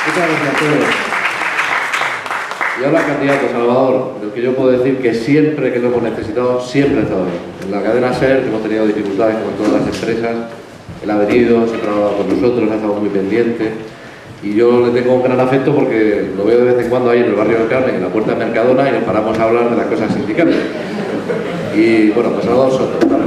Muchas gracias a todos. Y ahora, candidato Salvador, lo que yo puedo decir que siempre que lo hemos necesitado, siempre ha estado ahí. En la cadena SER, que hemos tenido dificultades como en todas las empresas, él ha venido, se ha trabajado con nosotros, ha estado muy pendiente. Y yo le tengo un gran afecto porque lo veo de vez en cuando ahí en el barrio del Carmen, en la puerta de Mercadona, y nos paramos a hablar de las cosas sindicales. Y bueno, pues Salvador Soto. Vale.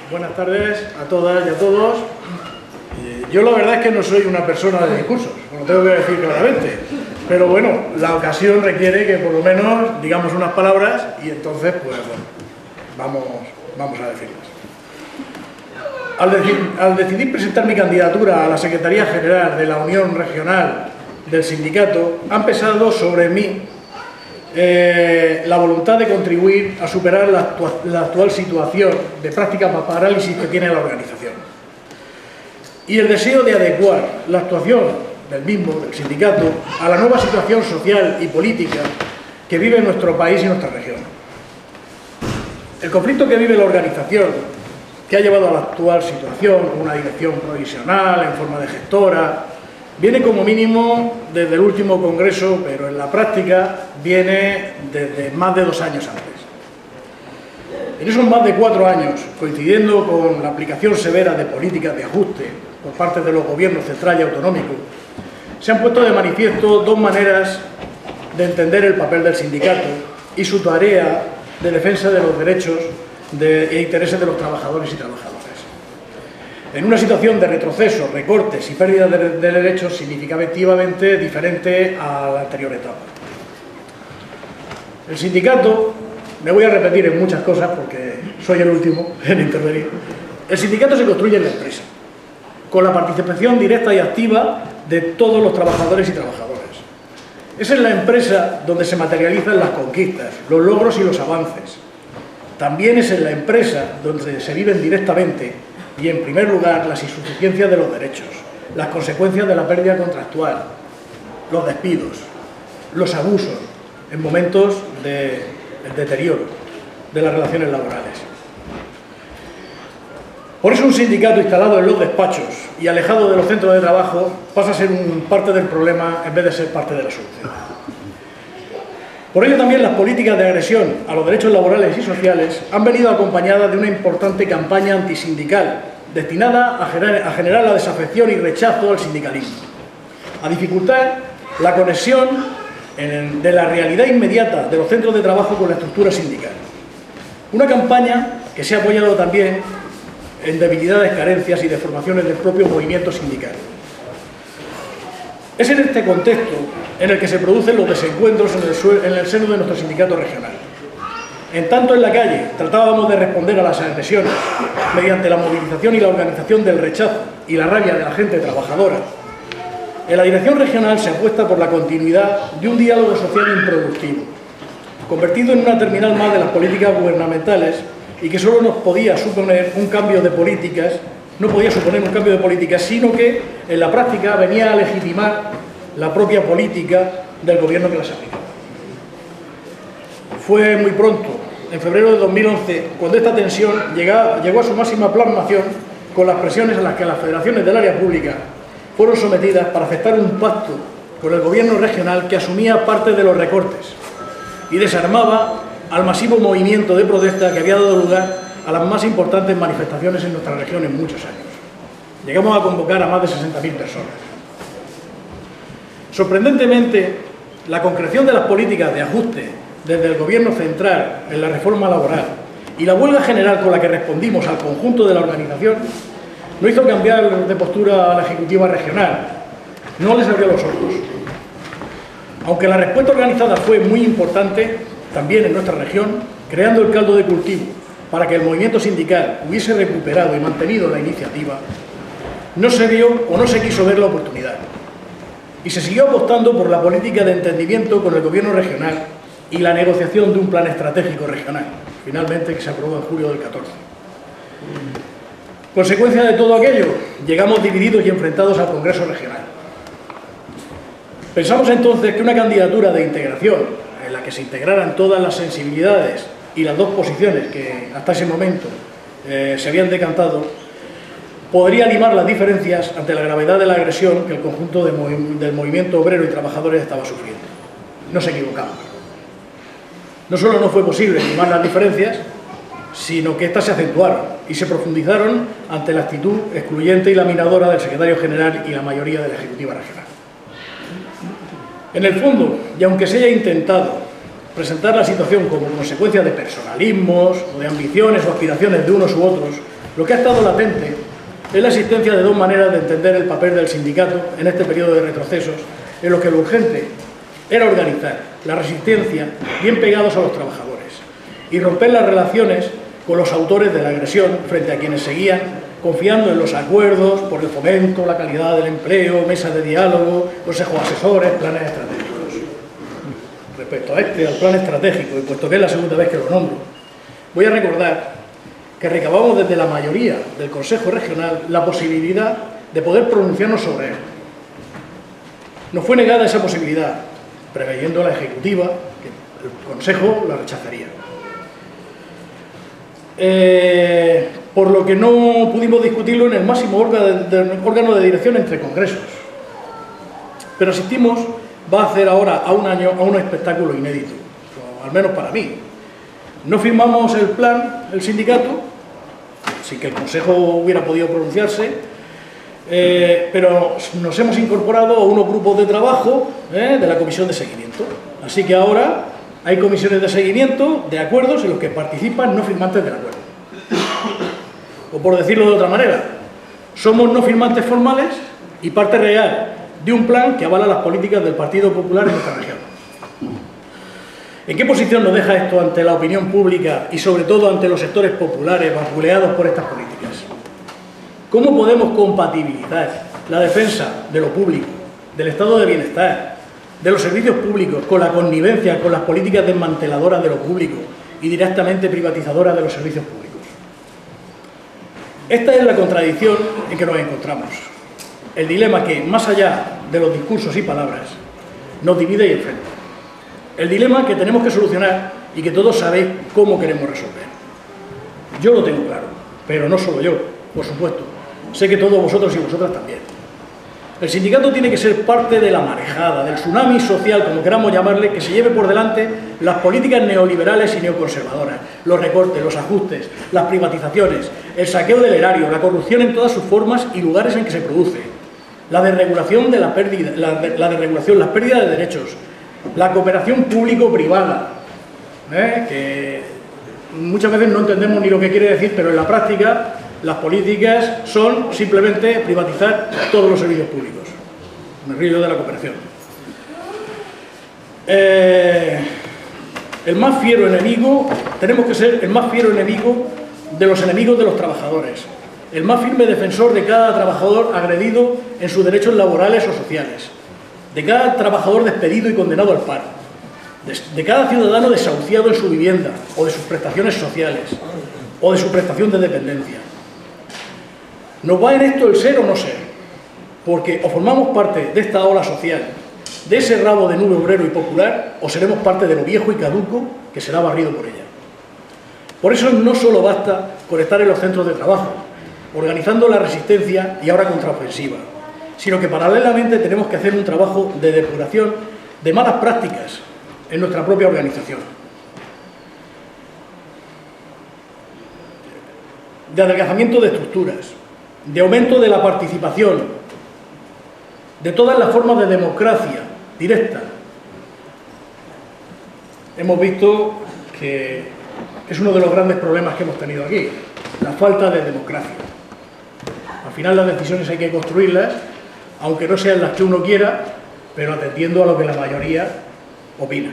Buenas tardes a todas y a todos. Yo la verdad es que no soy una persona de discursos, lo tengo que decir claramente, pero bueno, la ocasión requiere que por lo menos digamos unas palabras y entonces pues bueno, vamos a decirlas. Al decidir presentar mi candidatura a la Secretaría General de la Unión Regional del Sindicato, han pesado sobre mí la voluntad de contribuir a superar la actual situación de práctica parálisis que tiene la organización y el deseo de adecuar la actuación del sindicato, a la nueva situación social y política que vive nuestro país y nuestra región. El conflicto que vive la organización, que ha llevado a la actual situación con una dirección provisional en forma de gestora, viene como mínimo desde el último congreso, pero en la práctica viene desde más de 2 años antes. En esos más de 4 años, coincidiendo con la aplicación severa de políticas de ajuste por parte de los gobiernos central y autonómico, se han puesto de manifiesto 2 maneras de entender el papel del sindicato y su tarea de defensa de los derechos e intereses de los trabajadores y trabajadoras. En una situación de retroceso, recortes y pérdida de derechos significativamente diferente a la anterior etapa. El sindicato, me voy a repetir en muchas cosas porque soy el último en intervenir, el sindicato se construye en la empresa, con la participación directa y activa de todos los trabajadores y trabajadoras. Es en la empresa donde se materializan las conquistas, los logros y los avances. También es en la empresa donde se viven directamente y en primer lugar las insuficiencias de los derechos, las consecuencias de la pérdida contractual, los despidos, los abusos en momentos de deterioro de las relaciones laborales. Por eso un sindicato instalado en los despachos y alejado de los centros de trabajo pasa a ser parte del problema en vez de ser parte de la solución. Por ello también las políticas de agresión a los derechos laborales y sociales han venido acompañadas de una importante campaña antisindical destinada a generar la desafección y rechazo al sindicalismo, a dificultar la conexión de la realidad inmediata de los centros de trabajo con la estructura sindical. Una campaña que se ha apoyado también en debilidades, carencias y deformaciones del propio movimiento sindical. Es en este contexto en el que se producen los desencuentros en el seno de nuestro sindicato regional. En tanto en la calle tratábamos de responder a las agresiones mediante la movilización y la organización del rechazo y la rabia de la gente trabajadora, en la dirección regional se apuesta por la continuidad de un diálogo social improductivo, convertido en una terminal más de las políticas gubernamentales y que solo nos podía suponer un cambio de políticas, sino que en la práctica venía a legitimar la propia política del gobierno que las aplicaba. Fue muy pronto, en febrero de 2011, cuando esta tensión llegó a su máxima plasmación con las presiones a las que las federaciones del área pública fueron sometidas para aceptar un pacto con el gobierno regional que asumía parte de los recortes y desarmaba al masivo movimiento de protesta que había dado lugar a las más importantes manifestaciones en nuestra región en muchos años. Llegamos a convocar a más de 60.000 personas. Sorprendentemente, la concreción de las políticas de ajuste desde el gobierno central en la reforma laboral y la huelga general con la que respondimos al conjunto de la organización no hizo cambiar de postura a la ejecutiva regional, no les abrió los ojos. Aunque la respuesta organizada fue muy importante, también en nuestra región, creando el caldo de cultivo para que el movimiento sindical hubiese recuperado y mantenido la iniciativa, no se vio o no se quiso ver la oportunidad. Y se siguió apostando por la política de entendimiento con el gobierno regional y la negociación de un plan estratégico regional, finalmente que se aprobó en julio del 14. Consecuencia de todo aquello, llegamos divididos y enfrentados al Congreso Regional. Pensamos entonces que una candidatura de integración, en la que se integraran todas las sensibilidades y las dos posiciones que hasta ese momento se habían decantado, podría limar las diferencias ante la gravedad de la agresión que el conjunto del movimiento obrero y trabajadores estaba sufriendo. No se equivocamos. No solo no fue posible limar las diferencias, sino que éstas se acentuaron y se profundizaron ante la actitud excluyente y laminadora del secretario general y la mayoría de la Ejecutiva Regional. En el fondo, y aunque se haya intentado presentar la situación como consecuencia de personalismos o de ambiciones o aspiraciones de unos u otros, lo que ha estado latente es la existencia de dos maneras de entender el papel del sindicato en este periodo de retrocesos, en lo que lo urgente era organizar la resistencia bien pegados a los trabajadores y romper las relaciones con los autores de la agresión frente a quienes seguían confiando en los acuerdos por el fomento, la calidad del empleo, mesas de diálogo, consejos asesores, planes estratégicos. Respecto al plan estratégico, y puesto que es la segunda vez que lo nombro, voy a recordar que recabamos desde la mayoría del Consejo Regional la posibilidad de poder pronunciarnos sobre él. Nos fue negada esa posibilidad, preveyendo a la Ejecutiva que el Consejo la rechazaría. Por lo que no pudimos discutirlo en el máximo órgano de dirección entre congresos. Pero asistimos, va a hacer ahora a un año, a un espectáculo inédito, o al menos para mí. No firmamos el plan, el sindicato, sin que el Consejo hubiera podido pronunciarse, pero nos hemos incorporado a unos grupos de trabajo de la comisión de seguimiento. Así que ahora hay comisiones de seguimiento de acuerdos en los que participan no firmantes del acuerdo. O por decirlo de otra manera, somos no firmantes formales y parte real de un plan que avala las políticas del Partido Popular en nuestra región. ¿En qué posición nos deja esto ante la opinión pública y sobre todo ante los sectores populares vapuleados por estas políticas? ¿Cómo podemos compatibilizar la defensa de lo público, del estado de bienestar, de los servicios públicos, con la connivencia con las políticas desmanteladoras de lo público y directamente privatizadoras de los servicios públicos? Esta es la contradicción en que nos encontramos. El dilema que, más allá de los discursos y palabras, nos divide y enfrenta. El dilema que tenemos que solucionar y que todos sabéis cómo queremos resolver. Yo lo tengo claro, pero no solo yo, por supuesto. Sé que todos vosotros y vosotras también. El sindicato tiene que ser parte de la marejada, del tsunami social, como queramos llamarle, que se lleve por delante las políticas neoliberales y neoconservadoras, los recortes, los ajustes, las privatizaciones, el saqueo del erario, la corrupción en todas sus formas y lugares en que se produce, la desregulación de la pérdida, las pérdidas de derechos, la cooperación público-privada, que muchas veces no entendemos ni lo que quiere decir, pero en la práctica las políticas son simplemente privatizar todos los servicios públicos. Me río yo de la cooperación. El más fiero enemigo, tenemos que ser el más fiero enemigo de los enemigos de los trabajadores, el más firme defensor de cada trabajador agredido en sus derechos laborales o sociales, de cada trabajador despedido y condenado al paro, de cada ciudadano desahuciado en su vivienda o de sus prestaciones sociales o de su prestación de dependencia. Nos va en esto el ser o no ser, porque o formamos parte de esta ola social, de ese rabo de nube obrero y popular, o seremos parte de lo viejo y caduco que será barrido por ella. Por eso no solo basta con estar en los centros de trabajo, organizando la resistencia y ahora contraofensiva, sino que paralelamente tenemos que hacer un trabajo de depuración de malas prácticas en nuestra propia organización, de adelgazamiento de estructuras, de aumento de la participación, de todas las formas de democracia directa. Hemos visto que es uno de los grandes problemas que hemos tenido aquí, la falta de democracia. Al final las decisiones hay que construirlas, aunque no sean las que uno quiera, pero atendiendo a lo que la mayoría opina.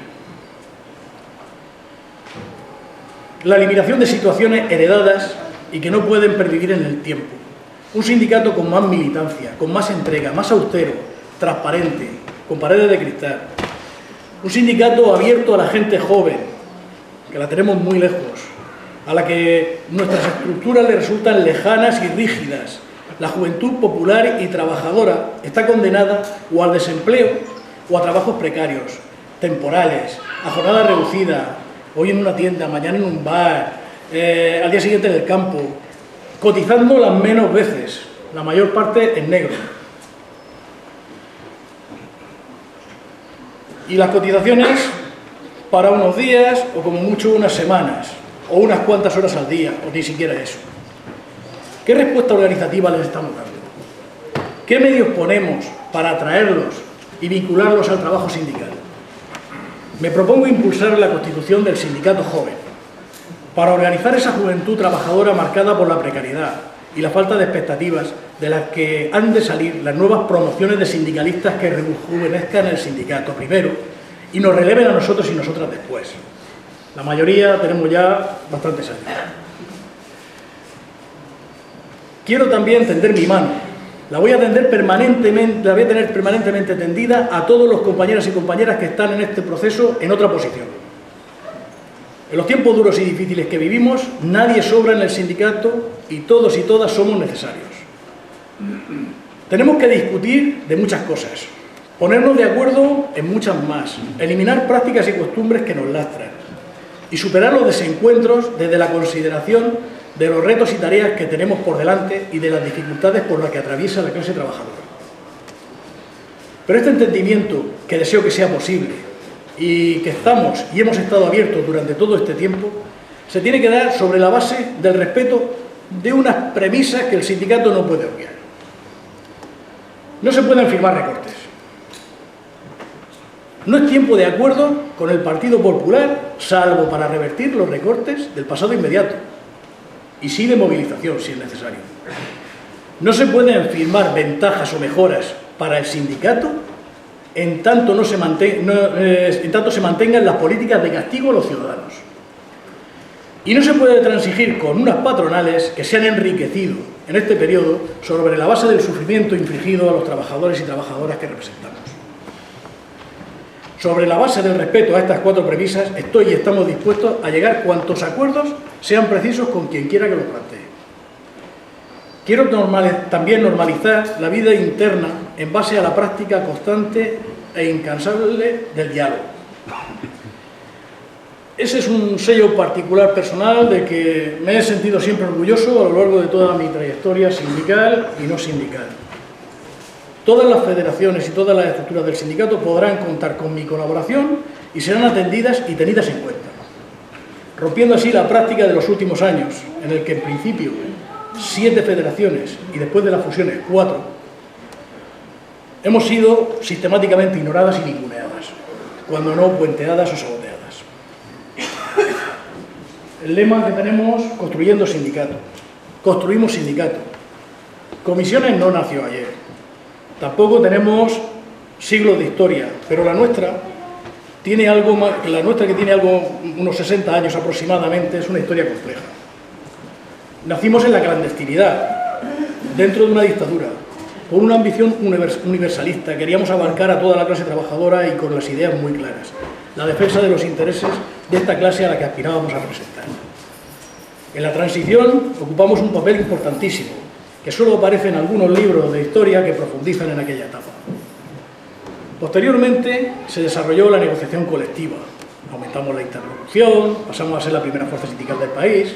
La eliminación de situaciones heredadas y que no pueden pervivir en el tiempo. Un sindicato con más militancia, con más entrega, más austero, transparente, con paredes de cristal. Un sindicato abierto a la gente joven, que la tenemos muy lejos, a la que nuestras estructuras le resultan lejanas y rígidas. La juventud popular y trabajadora está condenada o al desempleo o a trabajos precarios, temporales, a jornada reducida, hoy en una tienda, mañana en un bar, al día siguiente en el campo, cotizando las menos veces, la mayor parte en negro. Y las cotizaciones para unos días o como mucho unas semanas, o unas cuantas horas al día, o ni siquiera eso. ¿Qué respuesta organizativa les estamos dando? ¿Qué medios ponemos para atraerlos y vincularlos al trabajo sindical? Me propongo impulsar la constitución del sindicato joven, para organizar esa juventud trabajadora marcada por la precariedad y la falta de expectativas de las que han de salir las nuevas promociones de sindicalistas que rejuvenezcan el sindicato primero y nos releven a nosotros y nosotras después. La mayoría tenemos ya bastantes años. Quiero también tender mi mano. La voy a tener permanentemente tendida a todos los compañeros y compañeras que están en este proceso en otra posición. En los tiempos duros y difíciles que vivimos, nadie sobra en el sindicato y todos y todas somos necesarios. Tenemos que discutir de muchas cosas, ponernos de acuerdo en muchas más, eliminar prácticas y costumbres que nos lastran y superar los desencuentros desde la consideración de los retos y tareas que tenemos por delante y de las dificultades por las que atraviesa la clase trabajadora. Pero este entendimiento, que deseo que sea posible y que estamos y hemos estado abiertos durante todo este tiempo, se tiene que dar sobre la base del respeto de unas premisas que el sindicato no puede obviar. No se pueden firmar recortes. No es tiempo de acuerdo con el Partido Popular, salvo para revertir los recortes del pasado inmediato, y sí de movilización, si es necesario. No se pueden firmar ventajas o mejoras para el sindicato en tanto se mantengan las políticas de castigo a los ciudadanos. Y no se puede transigir con unas patronales que se han enriquecido en este periodo sobre la base del sufrimiento infligido a los trabajadores y trabajadoras que representamos. Sobre la base del respeto a estas cuatro premisas, estoy y estamos dispuestos a llegar cuantos acuerdos sean precisos con quien quiera que los plantee. Quiero también normalizar la vida interna en base a la práctica constante e incansable del diálogo. Ese es un sello particular personal de que me he sentido siempre orgulloso a lo largo de toda mi trayectoria sindical y no sindical. Todas las federaciones y todas las estructuras del sindicato podrán contar con mi colaboración y serán atendidas y tenidas en cuenta, rompiendo así la práctica de los últimos años, en el que en principio 7 federaciones y después de las fusiones 4, hemos sido sistemáticamente ignoradas y ninguneadas, cuando no puenteadas o saboteadas. El lema que tenemos, construyendo sindicato. Construimos sindicato. Comisiones no nació ayer. Tampoco tenemos siglos de historia, pero la nuestra tiene algo más, unos 60 años aproximadamente, es una historia compleja. Nacimos en la clandestinidad, dentro de una dictadura, con una ambición universalista. Queríamos abarcar a toda la clase trabajadora y con las ideas muy claras. La defensa de los intereses de esta clase a la que aspirábamos a representar. En la transición ocupamos un papel importantísimo, que solo aparece en algunos libros de historia que profundizan en aquella etapa. Posteriormente se desarrolló la negociación colectiva. Aumentamos la interlocución, pasamos a ser la primera fuerza sindical del país,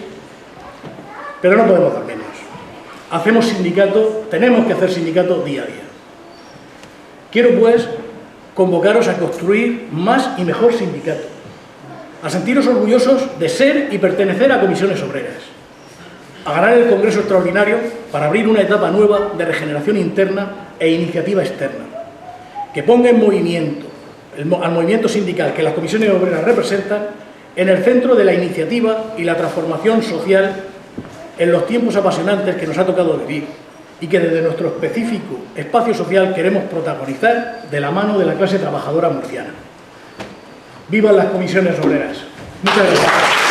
pero no podemos dar menos. Hacemos sindicato, tenemos que hacer sindicato día a día. Quiero, pues, convocaros a construir más y mejor sindicato, a sentiros orgullosos de ser y pertenecer a comisiones obreras, a ganar el Congreso Extraordinario para abrir una etapa nueva de regeneración interna e iniciativa externa, que ponga en movimiento al movimiento sindical que las comisiones obreras representan en el centro de la iniciativa y la transformación social en los tiempos apasionantes que nos ha tocado vivir y que desde nuestro específico espacio social queremos protagonizar de la mano de la clase trabajadora murciana. ¡Vivan las comisiones obreras! Muchas gracias.